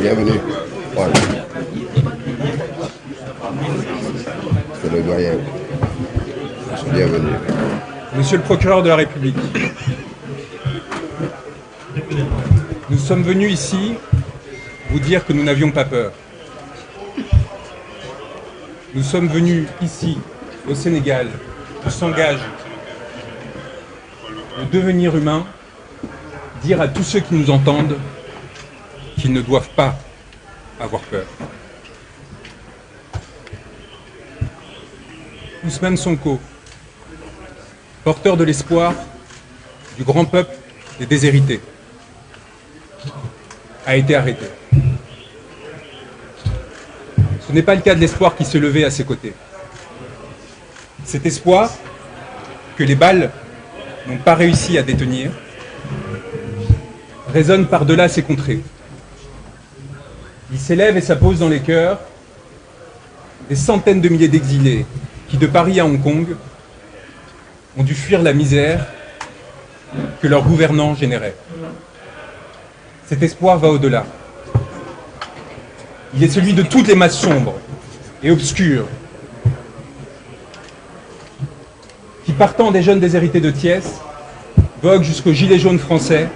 Bienvenue. Voilà. C'est le doyen. Bienvenue. Monsieur le procureur de la République, nous sommes venus ici vous dire que nous n'avions pas peur. Nous sommes venus ici, au Sénégal, où s'engage le devenir humain, dire à tous ceux qui nous entendent qu'ils ne doivent pas avoir peur. Ousmane Sonko, porteur de l'espoir du grand peuple des déshérités, a été arrêté. Ce n'est pas le cas de l'espoir qui se levait à ses côtés. Cet espoir que les balles n'ont pas réussi à détenir résonne par-delà ces contrées. Il s'élève et s'appose dans les cœurs des centaines de milliers d'exilés qui, de Paris à Hong Kong, ont dû fuir la misère que leurs gouvernants généraient. Cet espoir va au-delà. Il est celui de toutes les masses sombres et obscures qui, partant des jeunes déshérités de Thiès, voguent jusqu'aux gilets jaunes français,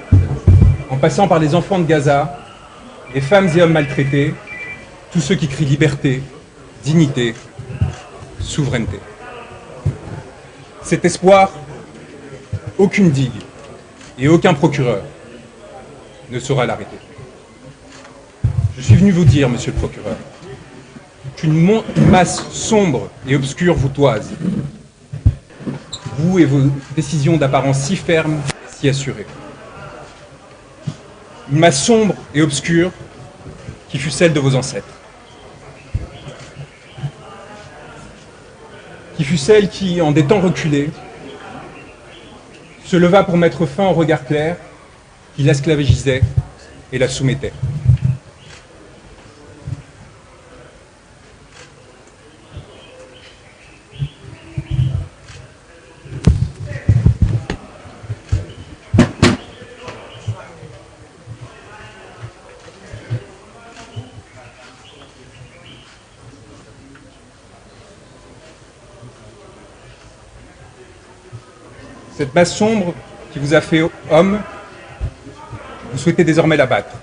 en passant par les enfants de Gaza, les femmes et hommes maltraités, tous ceux qui crient liberté, dignité, souveraineté. Cet espoir, aucune digue et aucun procureur ne saura l'arrêter. Je suis venu vous dire, monsieur le procureur, qu'une masse sombre et obscure vous toise, vous et vos décisions d'apparence si fermes, si assurées. Une masse sombre et obscure qui fut celle de vos ancêtres. Qui fut celle qui, en des temps reculés, se leva pour mettre fin au regard clair qui l'esclavagisait et la soumettait. Cette masse sombre qui vous a fait homme, vous souhaitez désormais l'abattre.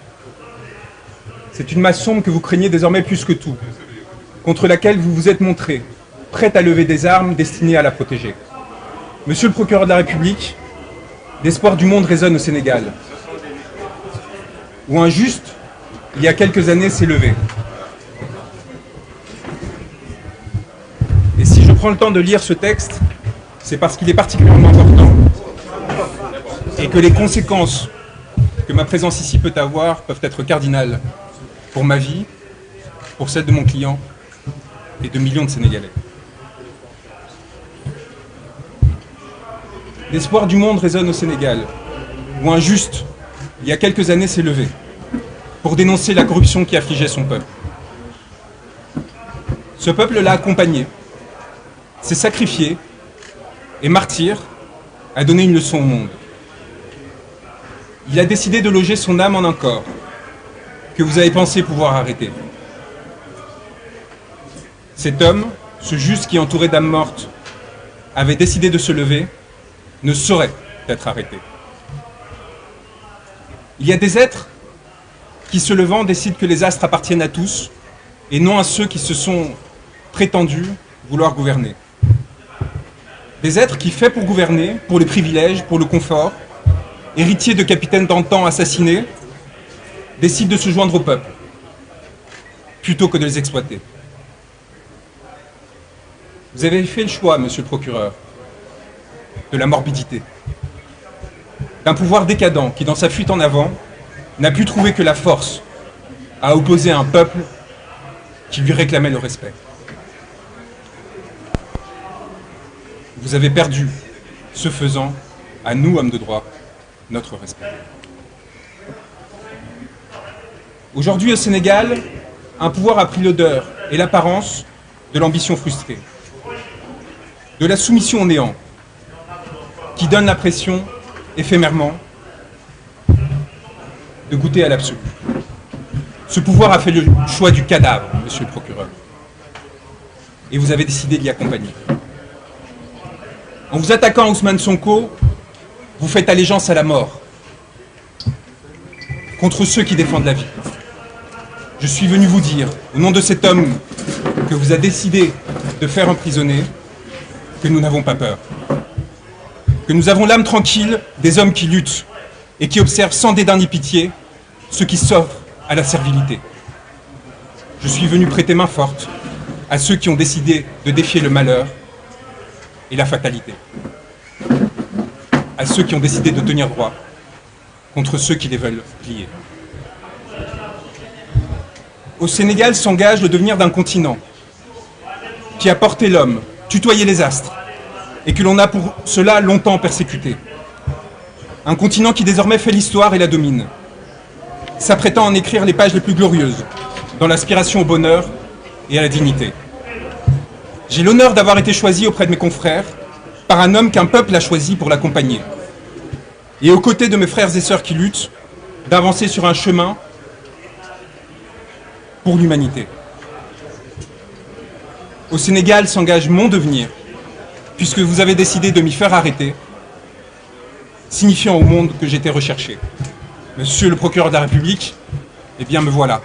C'est une masse sombre que vous craignez désormais plus que tout, contre laquelle vous vous êtes montré, prête à lever des armes destinées à la protéger. Monsieur le procureur de la République, l'espoir du monde résonne au Sénégal, où un juste, il y a quelques années, s'est levé. Et si je prends le temps de lire ce texte, c'est parce qu'il est particulièrement important et que les conséquences que ma présence ici peut avoir peuvent être cardinales pour ma vie, pour celle de mon client et de millions de Sénégalais. L'espoir du monde résonne au Sénégal, où un juste, il y a quelques années, s'est levé pour dénoncer la corruption qui affligeait son peuple. Ce peuple l'a accompagné, s'est sacrifié et martyr a donné une leçon au monde. Il a décidé de loger son âme en un corps que vous avez pensé pouvoir arrêter. Cet homme, ce juste qui, entouré d'âmes mortes, avait décidé de se lever, ne saurait être arrêté. Il y a des êtres qui, se levant, décident que les astres appartiennent à tous et non à ceux qui se sont prétendus vouloir gouverner. Des êtres qui, faits pour gouverner, pour les privilèges, pour le confort, héritiers de capitaines d'antan assassinés, décident de se joindre au peuple, plutôt que de les exploiter. Vous avez fait le choix, monsieur le procureur, de la morbidité, d'un pouvoir décadent qui, dans sa fuite en avant, n'a pu trouver que la force à opposer un peuple qui lui réclamait le respect. Vous avez perdu, ce faisant, à nous, hommes de droit, notre respect. Aujourd'hui, au Sénégal, un pouvoir a pris l'odeur et l'apparence de l'ambition frustrée, de la soumission au néant, qui donne l'impression, éphémèrement, de goûter à l'absolu. Ce pouvoir a fait le choix du cadavre, monsieur le procureur. Et vous avez décidé d'y accompagner. En vous attaquant à Ousmane Sonko, vous faites allégeance à la mort, contre ceux qui défendent la vie. Je suis venu vous dire, au nom de cet homme que vous avez décidé de faire emprisonner, que nous n'avons pas peur. Que nous avons l'âme tranquille des hommes qui luttent et qui observent sans dédain ni pitié ceux qui s'offrent à la servilité. Je suis venu prêter main forte à ceux qui ont décidé de défier le malheur et la fatalité. À ceux qui ont décidé de tenir droit contre ceux qui les veulent plier. Au Sénégal s'engage le devenir d'un continent qui a porté l'homme, tutoyé les astres, et que l'on a pour cela longtemps persécuté. Un continent qui désormais fait l'histoire et la domine, s'apprêtant à en écrire les pages les plus glorieuses, dans l'aspiration au bonheur et à la dignité. J'ai l'honneur d'avoir été choisi auprès de mes confrères par un homme qu'un peuple a choisi pour l'accompagner. Et aux côtés de mes frères et sœurs qui luttent, d'avancer sur un chemin pour l'humanité. Au Sénégal s'engage mon devenir, puisque vous avez décidé de m'y faire arrêter, signifiant au monde que j'étais recherché. Monsieur le procureur de la République, eh bien me voilà.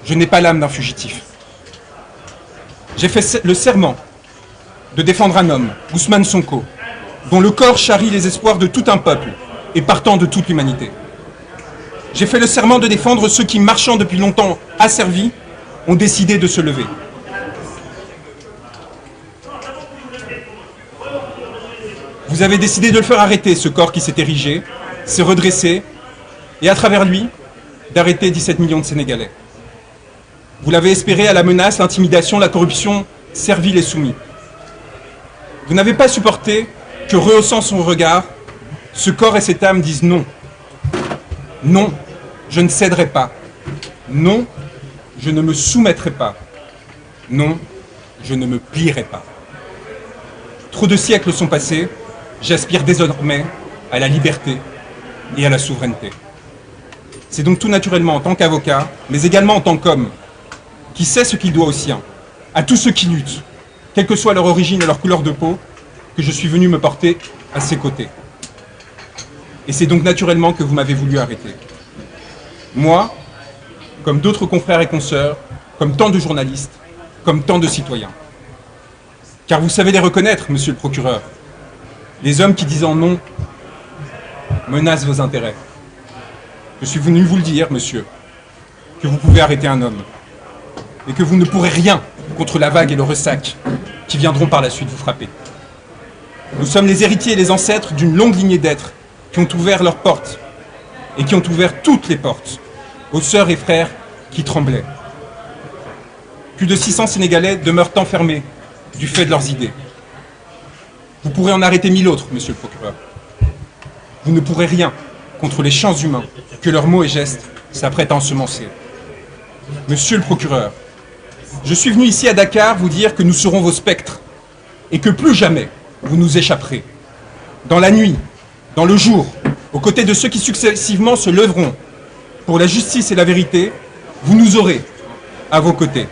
Je n'ai pas l'âme d'un fugitif. J'ai fait le serment de défendre un homme, Ousmane Sonko, dont le corps charrie les espoirs de tout un peuple et partant de toute l'humanité. J'ai fait le serment de défendre ceux qui, marchant depuis longtemps asservis, ont décidé de se lever. Vous avez décidé de le faire arrêter, ce corps qui s'est érigé, s'est redressé, et à travers lui, d'arrêter 17 millions de Sénégalais. Vous l'avez espéré à la menace, l'intimidation, la corruption, servile et soumis. Vous n'avez pas supporté que, rehaussant son regard, ce corps et cette âme disent non. Non, je ne céderai pas. Non, je ne me soumettrai pas. Non, je ne me plierai pas. Trop de siècles sont passés, j'aspire désormais à la liberté et à la souveraineté. C'est donc tout naturellement en tant qu'avocat, mais également en tant qu'homme, qui sait ce qu'il doit aux siens, à tous ceux qui luttent, quelle que soit leur origine et leur couleur de peau, que je suis venu me porter à ses côtés. Et c'est donc naturellement que vous m'avez voulu arrêter. Moi, comme d'autres confrères et consoeurs, comme tant de journalistes, comme tant de citoyens. Car vous savez les reconnaître, monsieur le procureur. Les hommes qui disant non menacent vos intérêts. Je suis venu vous le dire, monsieur, que vous pouvez arrêter un homme et que vous ne pourrez rien contre la vague et le ressac qui viendront par la suite vous frapper. Nous sommes les héritiers et les ancêtres d'une longue lignée d'êtres qui ont ouvert leurs portes et qui ont ouvert toutes les portes aux sœurs et frères qui tremblaient. Plus de 600 Sénégalais demeurent enfermés du fait de leurs idées. Vous pourrez en arrêter 1000 autres, monsieur le procureur. Vous ne pourrez rien contre les champs humains que leurs mots et gestes s'apprêtent à ensemencer. Monsieur le procureur, je suis venu ici à Dakar vous dire que nous serons vos spectres et que plus jamais vous nous échapperez. Dans la nuit, dans le jour, aux côtés de ceux qui successivement se lèveront pour la justice et la vérité, vous nous aurez à vos côtés.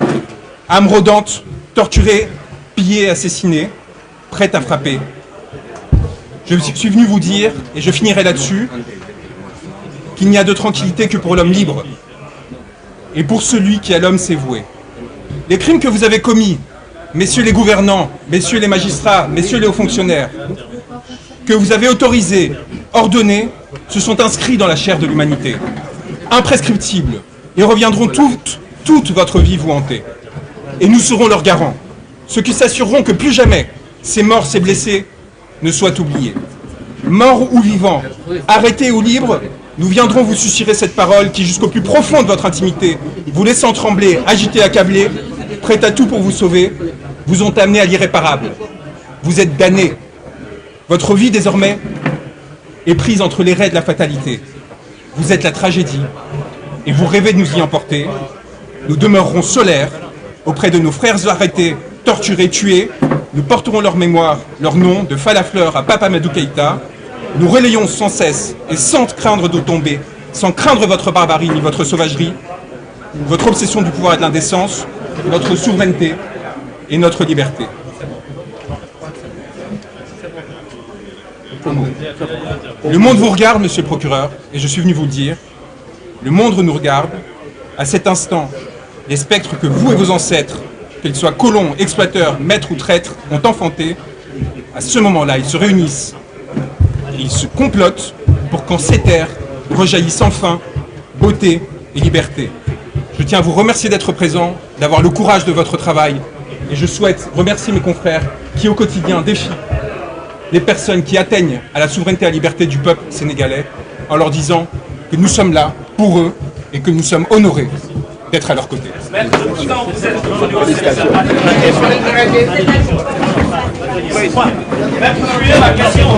Âmes rôdantes, torturées, pillées, assassinées, prêtes à frapper. Je suis venu vous dire, et je finirai là-dessus, qu'il n'y a de tranquillité que pour l'homme libre et pour celui qui à l'homme s'est voué. Les crimes que vous avez commis, messieurs les gouvernants, messieurs les magistrats, messieurs les hauts fonctionnaires, que vous avez autorisés, ordonnés, se sont inscrits dans la chair de l'humanité, imprescriptibles, et reviendront toute votre vie vous hanter. Et nous serons leurs garants, ceux qui s'assureront que plus jamais ces morts, ces blessés ne soient oubliés. Morts ou vivants, arrêtés ou libres, nous viendrons vous susurrer cette parole qui, jusqu'au plus profond de votre intimité, vous laissant trembler, agité, accablé, prêt à tout pour vous sauver, vous ont amené à l'irréparable. Vous êtes damnés. Votre vie, désormais, est prise entre les raies de la fatalité. Vous êtes la tragédie, et vous rêvez de nous y emporter. Nous demeurerons solaires auprès de nos frères arrêtés, torturés, tués. Nous porterons leur mémoire, leur nom, de Falafleur à Papa Amadou Keïta. Nous relayons sans cesse et sans craindre de tomber, sans craindre votre barbarie ni votre sauvagerie, votre obsession du pouvoir et de l'indécence, notre souveraineté et notre liberté. Le monde vous regarde, monsieur le procureur, et je suis venu vous le dire. Le monde nous regarde. À cet instant, les spectres que vous et vos ancêtres, qu'ils soient colons, exploiteurs, maîtres ou traîtres, ont enfantés, à ce moment-là, ils se réunissent et ils se complotent pour qu'en ces terres rejaillissent enfin beauté et liberté. Je tiens à vous remercier d'être présent, d'avoir le courage de votre travail, et je souhaite remercier mes confrères qui, au quotidien, défient les personnes qui atteignent à la souveraineté et à la liberté du peuple sénégalais, en leur disant que nous sommes là pour eux et que nous sommes honorés d'être à leur côté. Maître, quand vous êtes aujourd'hui au Sénégal, la question.